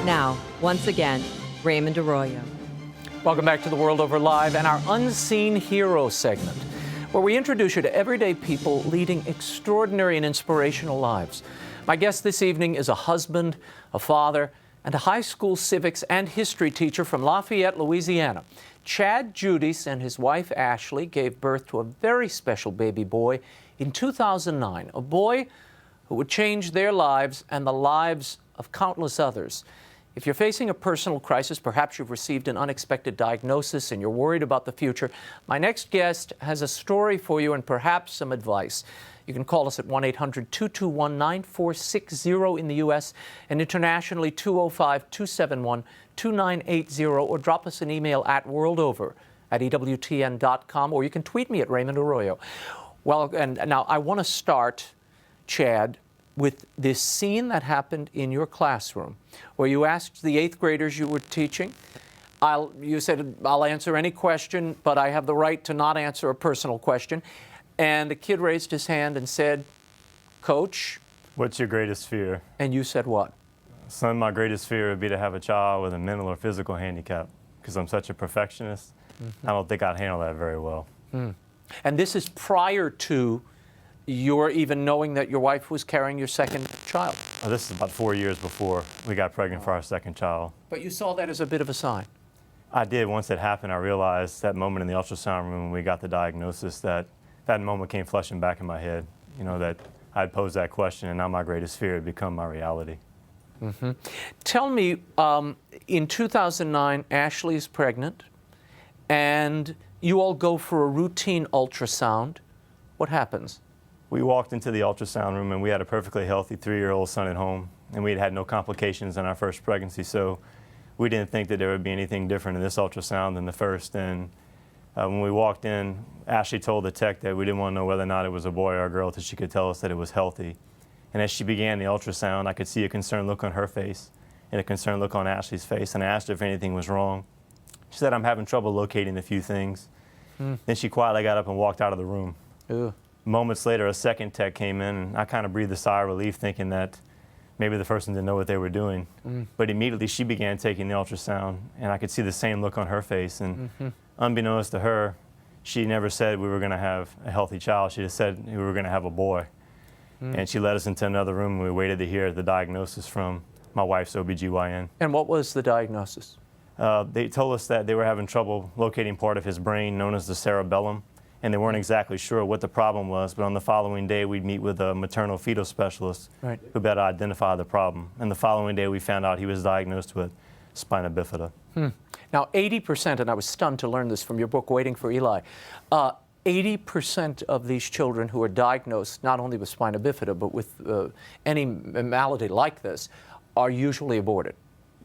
Now, once again, Raymond Arroyo. Welcome back to The World Over Live and our Unseen Hero segment, where we introduce you to everyday people leading extraordinary and inspirational lives. My guest this evening is a husband, a father, and a high school civics and history teacher from Lafayette, Louisiana. Chad Judice and his wife Ashley gave birth to a very special baby boy in 2009, a boy who would change their lives and the lives of countless others. If you're facing a personal crisis, perhaps you've received an unexpected diagnosis and you're worried about the future, my next guest has a story for you and perhaps some advice. You can call us at 1-800-221-9460 in the U.S. and internationally 205-271-2980, or drop us an email at worldover@EWTN.com, or you can tweet me at Raymond Arroyo. Well, and now I want to start, Chad, with this scene that happened in your classroom where you asked the 8th graders you were teaching, you said, I'll answer any question, but I have the right to not answer a personal question. And a kid raised his hand and said, Coach, what's your greatest fear? And you said what? Son, my greatest fear would be to have a child with a mental or physical handicap, because I'm such a perfectionist. I don't think I'd handle that very well. And this is prior to your even knowing that your wife was carrying your second child? This is about 4 years before we got pregnant for our second child. But you saw that as a bit of a sign? I did. Once it happened, I realized that moment in the ultrasound room when we got the diagnosis, that moment came flashing back in my head, you know, that I'd posed that question and now my greatest fear had become my reality. Tell me, in 2009, Ashley is pregnant and you all go for a routine ultrasound. What happens? We walked into the ultrasound room and we had a perfectly healthy 3-year-old son at home, and we had had no complications in our first pregnancy, so we didn't think that there would be anything different in this ultrasound than the first. And when we walked in, Ashley told the tech that we didn't want to know whether or not it was a boy or a girl until she could tell us that it was healthy. And as she began the ultrasound, I could see a concerned look on her face and a concerned look on Ashley's face, and I asked her if anything was wrong. She said, I'm having trouble locating a few things. Then she quietly got up and walked out of the room. Ew. Moments later, a second tech came in, and I kind of breathed a sigh of relief, thinking that maybe the person didn't know what they were doing. But immediately she began taking the ultrasound, and I could see the same look on her face. And unbeknownst to her, she never said we were going to have a healthy child. She just said we were going to have a boy. And she led us into another room, and we waited to hear the diagnosis from my wife's OBGYN. And what was the diagnosis? They told us that they were having trouble locating part of his brain known as the cerebellum, and they weren't exactly sure what the problem was, but on the following day we'd meet with a maternal fetal specialist who better identify the problem. And the following day we found out he was diagnosed with spina bifida. Now 80%, and I was stunned to learn this from your book, Waiting for Eli, 80% of these children who are diagnosed not only with spina bifida, but with any malady like this, are usually aborted.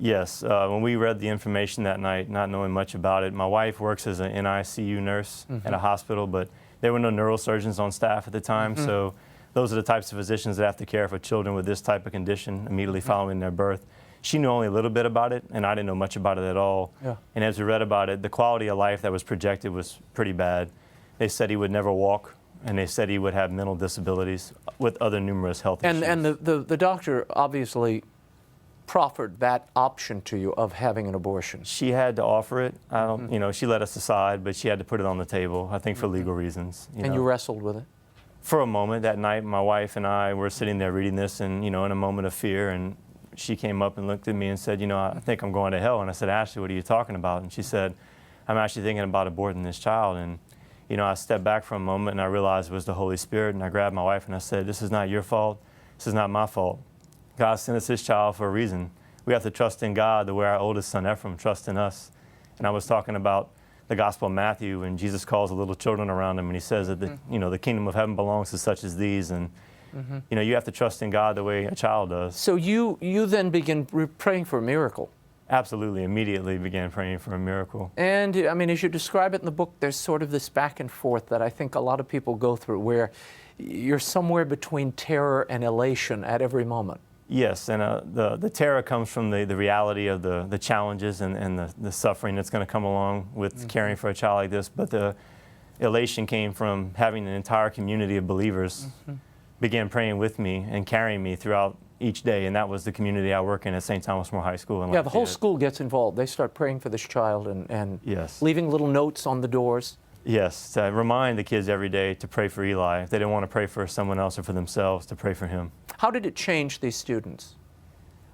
Yes. When we read the information that night, not knowing much about it, my wife works as an NICU nurse at a hospital, but there were no neurosurgeons on staff at the time, so those are the types of physicians that have to care for children with this type of condition immediately following their birth. She knew only a little bit about it, and I didn't know much about it at all. And as we read about it, the quality of life that was projected was pretty bad. They said he would never walk, and they said he would have mental disabilities with other numerous health issues. And the doctor obviously proffered that option to you of having an abortion. She had to offer it. I don't, you know, she let us decide, but she had to put it on the table, I think for legal reasons. You wrestled with it? For a moment that night, my wife and I were sitting there reading this, and, you know, in a moment of fear, and she came up and looked at me and said, you know, I think I'm going to hell. And I said, Ashley, what are you talking about? And she said, I'm actually thinking about aborting this child. And, you know, I stepped back for a moment and I realized it was the Holy Spirit, and I grabbed my wife and I said, this is not your fault. This is not my fault. God sent us this child for a reason. We have to trust in God the way our oldest son Ephraim trusts in us. And I was talking about the Gospel of Matthew, and Jesus calls the little children around him, and he says that you know, the kingdom of heaven belongs to such as these. And you know, you have to trust in God the way a child does. So you then begin praying for a miracle. Absolutely, immediately began praying for a miracle. And I mean, as you describe it in the book, there's sort of this back and forth that I think a lot of people go through, where you're somewhere between terror and elation at every moment. Yes, and the terror comes from the reality of the challenges and the suffering that's going to come along with caring for a child like this. But the elation came from having an entire community of believers begin praying with me and carrying me throughout each day, and that was the community I work in at St. Thomas More High School. Yeah, the whole school gets involved. They start praying for this child and Yes. leaving little notes on the doors. Yes, to remind the kids every day to pray for Eli. If they didn't want to pray for someone else or for themselves, to pray for him. How did it change these students?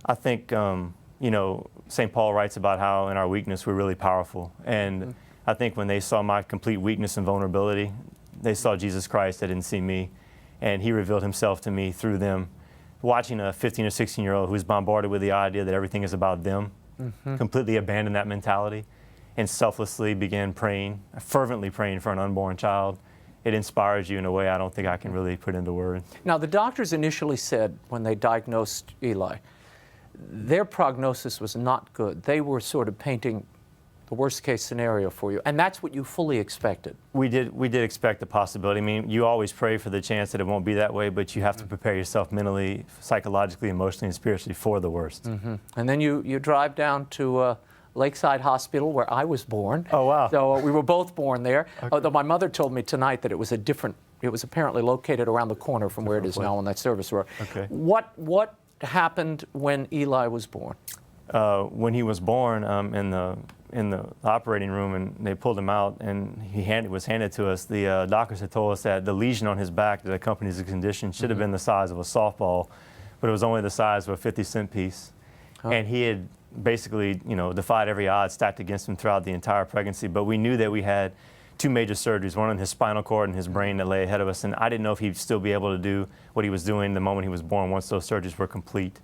I think, you know, St. Paul writes about how in our weakness we're really powerful. And I think when they saw my complete weakness and vulnerability, they saw Jesus Christ. They didn't see me. And he revealed himself to me through them. Watching a 15 or 16-year-old who's bombarded with the idea that everything is about them, completely abandon that mentality and selflessly began praying, fervently praying for an unborn child. It inspires you in a way I don't think I can really put into words. Now, the doctors initially said when they diagnosed Eli, their prognosis was not good. They were sort of painting the worst case scenario for you, and that's what you fully expected. We did expect the possibility. I mean, you always pray for the chance that it won't be that way, but you have to prepare yourself mentally, psychologically, emotionally, and spiritually for the worst. And then you drive down to Lakeside Hospital, where I was born. Oh, wow. So we were both born there. Although my mother told me tonight that it was it was apparently located around the corner from where it is now on that service road. Okay. What happened when Eli was born? When he was born, in the operating room, and they pulled him out, and was handed to us. The doctors had told us that the lesion on his back that accompanies the condition should have been the size of a softball, but it was only the size of a 50-cent piece. And he had basically, you know, defied every odds stacked against him throughout the entire pregnancy. But we knew that we had two major surgeries, one on his spinal cord and his brain that lay ahead of us. And I didn't know if he'd still be able to do what he was doing the moment he was born once those surgeries were complete.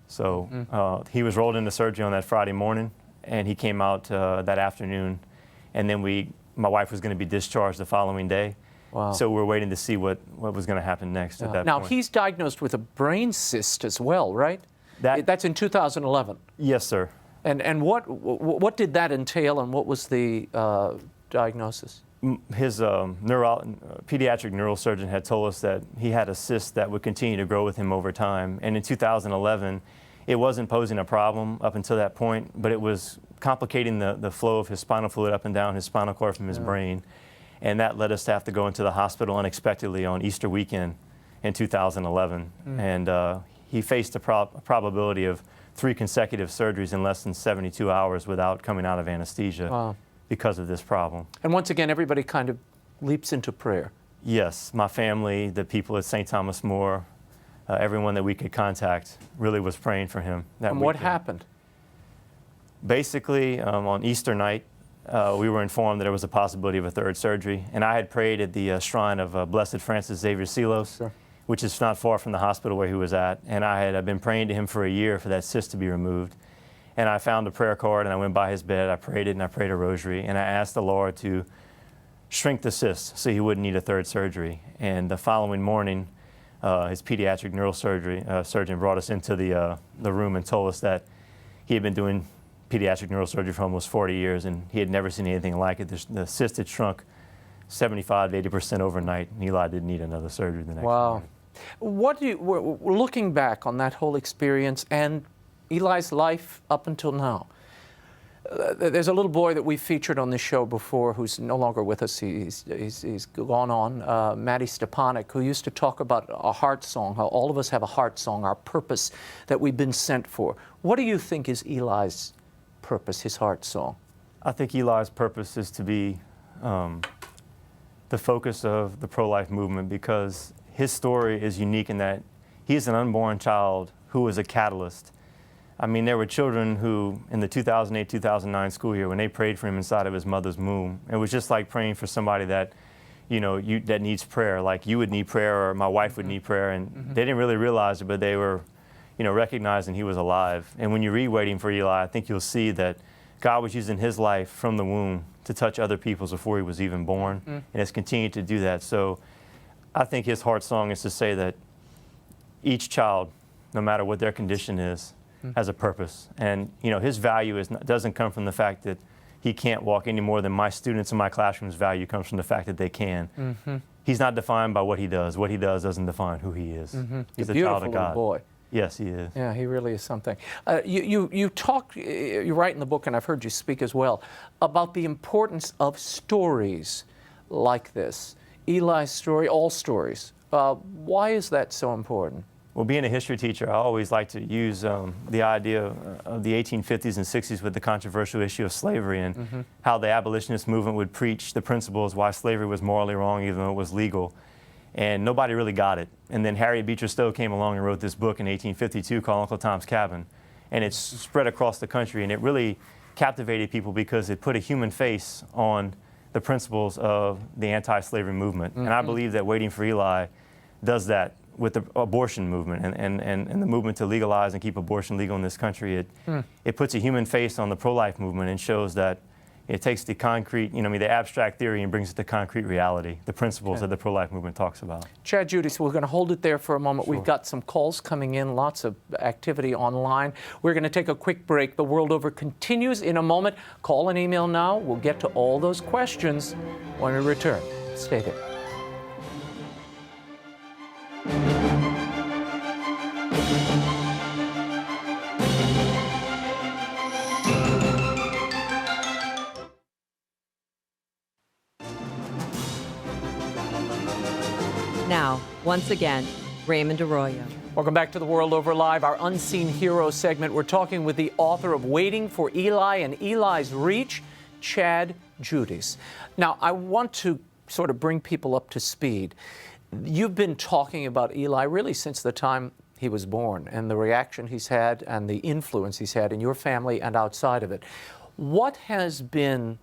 So he was rolled into surgery on that Friday morning, and he came out that afternoon. And then my wife was going to be discharged the following day. Wow. So we were waiting to see what was going to happen next at that Now, point. he's diagnosed with a brain cyst as well, right? That's in 2011. Yes, sir. And what did that entail, and what was the diagnosis? His pediatric neurosurgeon had told us that he had a cyst that would continue to grow with him over time. And in 2011, it wasn't posing a problem up until that point, but it was complicating the flow of his spinal fluid up and down his spinal cord from his brain. And that led us to have to go into the hospital unexpectedly on Easter weekend in 2011. And he faced a probability of 3 consecutive surgeries in less than 72 hours without coming out of anesthesia because of this problem. And once again, everybody kind of leaps into prayer. Yes, my family, the people at St. Thomas More, everyone that we could contact really was praying for him. And what happened? Basically, on Easter night, we were informed that there was a possibility of a 3rd surgery. And I had prayed at the shrine of Blessed Francis Xavier Sealos, which is not far from the hospital where he was at. And I had been praying to him for a year for that cyst to be removed. And I found a prayer card, and I went by his bed. I prayed it, and I prayed a rosary. And I asked the Lord to shrink the cyst so he wouldn't need a 3rd surgery. And the following morning, his pediatric neurosurgery surgeon brought us into the room and told us that he had been doing pediatric neurosurgery for almost 40 years, and he had never seen anything like it. The cyst had shrunk 75 to 80% overnight, and Eli didn't need another surgery the next morning. We're looking back on that whole experience and Eli's life up until now. There's a little boy that we featured on this show before who's no longer with us. He's gone on, Matty Stepanek, who used to talk about a heart song, how all of us have a heart song, our purpose that we've been sent for. What do you think is Eli's purpose, his heart song? I think Eli's purpose is to be the focus of the pro-life movement, because his story is unique in that he's an unborn child who was a catalyst. I mean, there were children who, in the 2008-2009 school year, when they prayed for him inside of his mother's womb, it was just like praying for somebody that, that needs prayer, like you would need prayer or my wife would need prayer, and they didn't really realize it, but they were, recognizing he was alive. And when you read Waiting for Eli, I think you'll see that God was using his life from the womb to touch other people's before he was even born, and has continued to do that. So I think his heart song is to say that each child, no matter what their condition is, has a purpose. And his value doesn't come from the fact that he can't walk any more than my students in my classroom's value comes from the fact that they can. He's not defined by what he does. What he does doesn't define who he is. He's a child of God. Boy. Yes, he is. Yeah, he really is something. You talk, you write in the book, and I've heard you speak as well, about the importance of stories like this. Eli's story, all stories. Why is that so important? Well, being a history teacher, I always like to use the idea of the 1850s and 60s with the controversial issue of slavery and how the abolitionist movement would preach the principles why slavery was morally wrong even though it was legal. And nobody really got it. And then Harriet Beecher Stowe came along and wrote this book in 1852 called Uncle Tom's Cabin. And it's spread across the country, and it really captivated people because it put a human face on the principles of the anti-slavery movement. And I believe that Waiting for Eli does that with the abortion movement and the movement to legalize and keep abortion legal in this country. It puts a human face on the pro-life movement and shows that it takes the concrete, the abstract theory and brings it to concrete reality, the principles that the pro-life movement talks about. Chad, Judice, we're going to hold it there for a moment. Sure. We've got some calls coming in, lots of activity online. We're going to take a quick break. The World Over continues in a moment. Call and email now. We'll get to all those questions when we return. Stay there. Now, once again, Raymond Arroyo. Welcome back to The World Over Live, our Unseen Hero segment. We're talking with the author of Waiting for Eli and Eli's Reach, Chad Judice. Now, I want to sort of bring people up to speed. You've been talking about Eli really since the time he was born and the reaction he's had and the influence he's had in your family and outside of it. What has been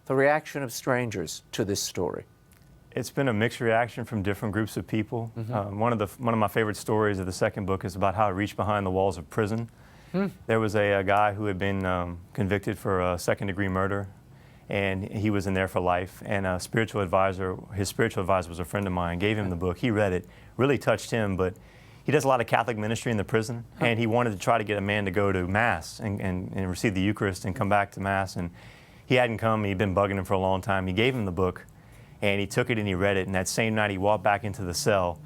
the reaction of strangers to this story? It's been a mixed reaction from different groups of people. One of my favorite stories of the second book is about how it reached behind the walls of prison. There was a guy who had been convicted for a second-degree murder, and he was in there for life. And his spiritual advisor was a friend of mine, gave him the book. He read it, really touched him, but he does a lot of Catholic ministry in the prison, and he wanted to try to get a man to go to Mass and receive the Eucharist and come back to Mass. And he hadn't come. He'd been bugging him for a long time. He gave him the book. And he took it and he read it, and that same night he walked back into the cell.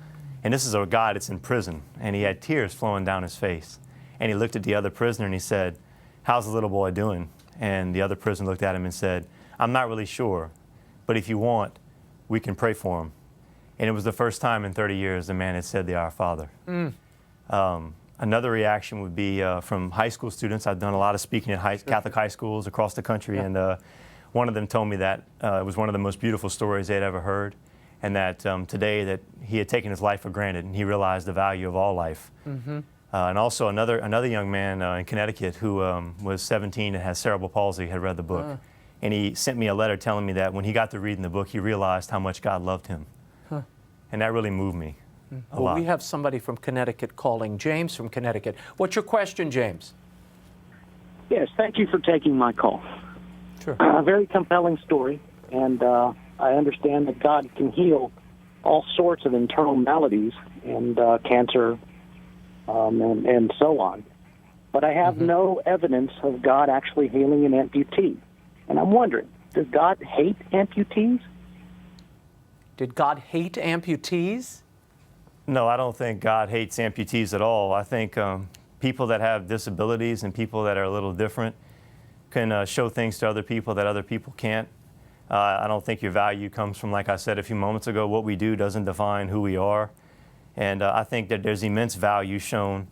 And this is a guy that's in prison, and he had tears flowing down his face. And he looked at the other prisoner and he said, "How's the little boy doing?" And the other prisoner looked at him and said, "I'm not really sure, but if you want, we can pray for him." And it was the first time in 30 years the man had said the Our Father. Another reaction would be from high school students. I've done a lot of speaking at Catholic high schools across the country, and one of them told me that it was one of the most beautiful stories they'd ever heard, and that today that he had taken his life for granted and he realized the value of all life. And also another young man in Connecticut who was 17 and has cerebral palsy had read the book. And he sent me a letter telling me that when he got to reading the book, he realized how much God loved him. And that really moved me a lot. We have somebody from Connecticut calling. James from Connecticut. What's your question, James? Yes, thank you for taking my call. Sure. A very compelling story, and I understand that God can heal all sorts of internal maladies and cancer and so on. But I have no evidence of God actually healing an amputee. And I'm wondering, does God hate amputees? Did God hate amputees? No, I don't think God hates amputees at all. I think people that have disabilities and people that are a little different can show things to other people that other people can't. I don't think your value comes from, like I said a few moments ago, what we do doesn't define who we are. And I think that there's immense value shown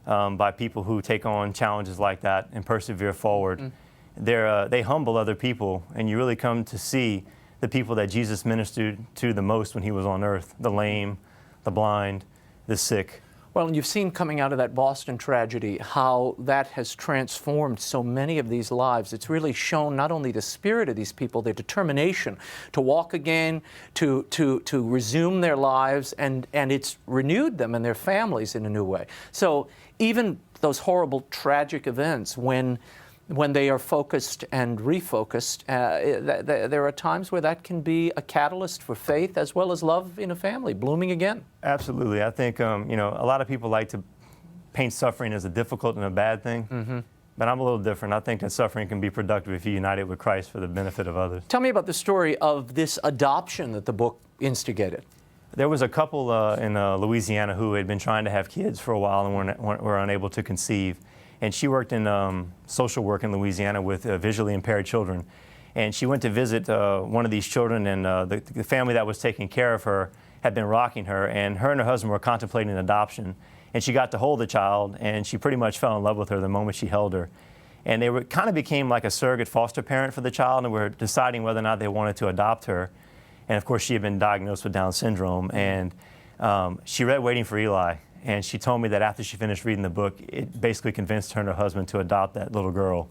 by people who take on challenges like that and persevere forward. They humble other people, and you really come to see the people that Jesus ministered to the most when he was on earth: the lame, the blind, the sick. Well, and you've seen coming out of that Boston tragedy how that has transformed so many of these lives. It's really shown not only the spirit of these people, their determination to walk again, to resume their lives, and it's renewed them and their families in a new way. So even those horrible, tragic events, when they are focused and refocused, there are times where that can be a catalyst for faith as well as love in a family, blooming again. Absolutely. I think, a lot of people like to paint suffering as a difficult and a bad thing, but I'm a little different. I think that suffering can be productive if you unite it with Christ for the benefit of others. Tell me about the story of this adoption that the book instigated. There was a couple in Louisiana who had been trying to have kids for a while and were unable to conceive. And she worked in social work in Louisiana with visually impaired children. And she went to visit one of these children, and the family that was taking care of her had been rocking her, and her husband were contemplating adoption. And she got to hold the child, and she pretty much fell in love with her the moment she held her. And they kind of became like a surrogate foster parent for the child, and were deciding whether or not they wanted to adopt her. And of course, she had been diagnosed with Down syndrome, and she read Waiting for Eli, and she told me that after she finished reading the book, it basically convinced her and her husband to adopt that little girl.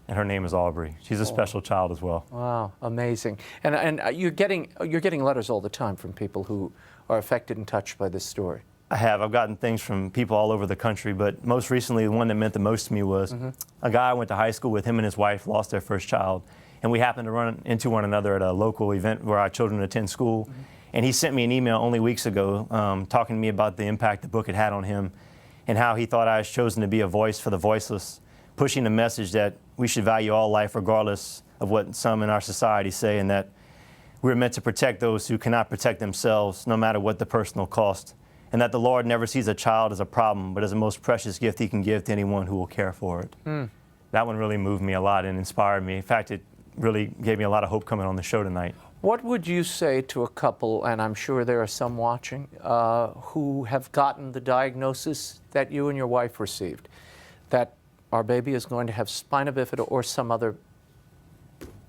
And her name is Aubrey. She's a special child as well. Wow, amazing. And you're getting letters all the time from people who are affected and touched by this story. I have. I've gotten things from people all over the country, but most recently, the one that meant the most to me was a guy I went to high school with. Him and his wife lost their first child, and we happened to run into one another at a local event where our children attend school. And he sent me an email only weeks ago talking to me about the impact the book had had on him, and how he thought I was chosen to be a voice for the voiceless, pushing the message that we should value all life regardless of what some in our society say, and that we're meant to protect those who cannot protect themselves, no matter what the personal cost. And that the Lord never sees a child as a problem, but as the most precious gift he can give to anyone who will care for it. That one really moved me a lot and inspired me. In fact, it really gave me a lot of hope coming on the show tonight. What would you say to a couple, and I'm sure there are some watching, who have gotten the diagnosis that you and your wife received, that our baby is going to have spina bifida or some other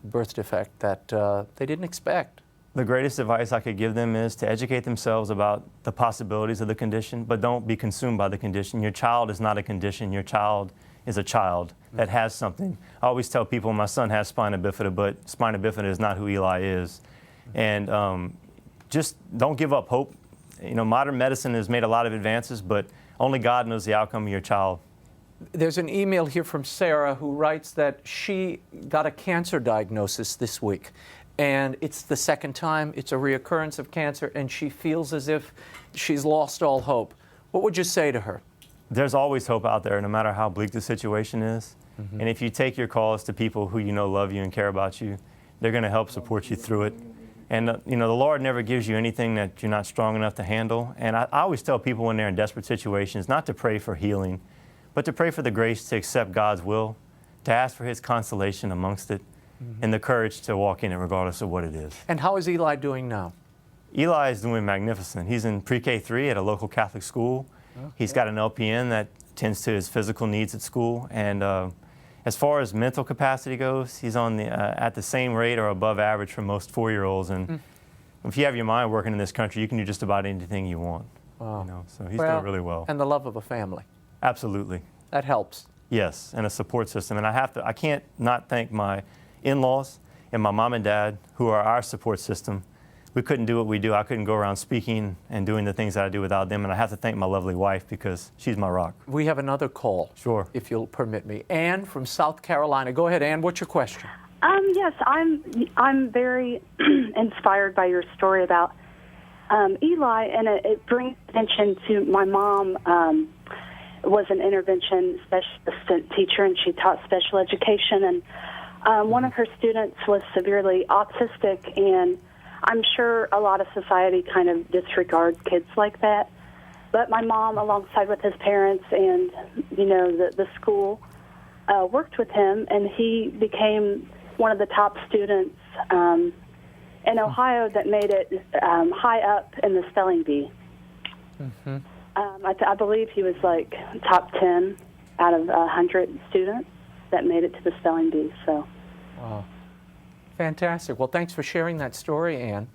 birth defect that they didn't expect? The greatest advice I could give them is to educate themselves about the possibilities of the condition, but don't be consumed by the condition. Your child is not a condition. Your child is a child that has something. I always tell people my son has spina bifida, but spina bifida is not who Eli is. And just don't give up hope. You know, modern medicine has made a lot of advances, but only God knows the outcome of your child. There's an email here from Sarah who writes that she got a cancer diagnosis this week. And it's the second time, it's a reoccurrence of cancer, and she feels as if she's lost all hope. What would you say to her? There's always hope out there, no matter how bleak the situation is. And if you take your calls to people who you know love you and care about you, they're going to help support you through it. And you know, the Lord never gives you anything that you're not strong enough to handle. And I always tell people when they're in desperate situations not to pray for healing, but to pray for the grace to accept God's will, to ask for his consolation amongst it, and the courage to walk in it regardless of what it is. And how is Eli doing now? Eli is doing magnificent. He's in pre-K 3 at a local Catholic school. He's got an LPN that tends to his physical needs at school. And as far as mental capacity goes, he's on at the same rate or above average for most 4-year-olds. And if you have your mind working in this country, you can do just about anything you want. Wow. You know, so he's doing really well. And the love of a family. Absolutely. That helps. Yes, and a support system. And I can't not thank my in-laws and my mom and dad, who are our support system. We couldn't do what we do. I couldn't go around speaking and doing the things that I do without them. And I have to thank my lovely wife because she's my rock. We have another call. Sure. If you'll permit me. Ann from South Carolina. Go ahead, Ann. What's your question? Yes, I'm very inspired by your story about Eli, and it brings attention to my mom. Was an intervention specialist teacher, and she taught special education. And one of her students was severely autistic, and I'm sure a lot of society kind of disregards kids like that. But my mom, alongside with his parents and, you know, the school, worked with him, and he became one of the top students in Ohio that made it high up in the spelling bee. I believe he was like top 10 out of 100 students that made it to the spelling bee. So, wow, fantastic. Well, thanks for sharing that story, Ann.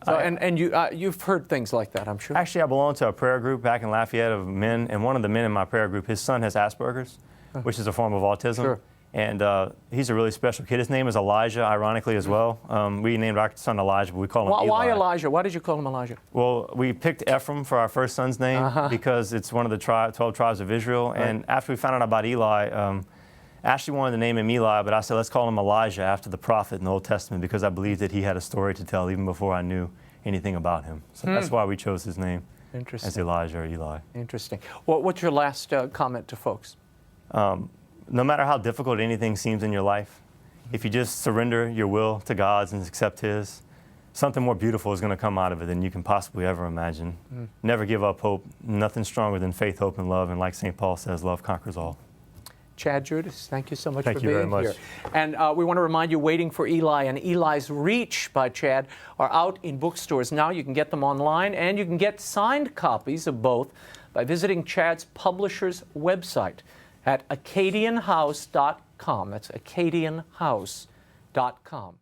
And you've heard things like that, I'm sure. Actually, I belong to a prayer group back in Lafayette of men, and one of the men in my prayer group, his son has Asperger's, which is a form of autism. Sure. And he's a really special kid. His name is Elijah, ironically, as well. We named our son Elijah, but we call him Eli. Why Elijah? Why did you call him Elijah? Well, we picked Ephraim for our first son's name because it's one of the 12 tribes of Israel. Right. And after we found out about Eli, Ashley wanted to name him Eli, but I said, let's call him Elijah after the prophet in the Old Testament because I believed that he had a story to tell even before I knew anything about him. So that's why we chose his name as Elijah or Eli. Interesting. Well, what's your last comment to folks? No matter how difficult anything seems in your life, if you just surrender your will to God's and accept his, something more beautiful is going to come out of it than you can possibly ever imagine. Never give up hope. Nothing stronger than faith, hope, and love. And like St. Paul says, love conquers all. Chad, Judice, thank you so much Thank for you being very here. much. And we want to remind you, Waiting for Eli and Eli's Reach by Chad are out in bookstores now. You can get them online, and you can get signed copies of both by visiting Chad's publisher's website at acadianhouse.com. That's acadianhouse.com.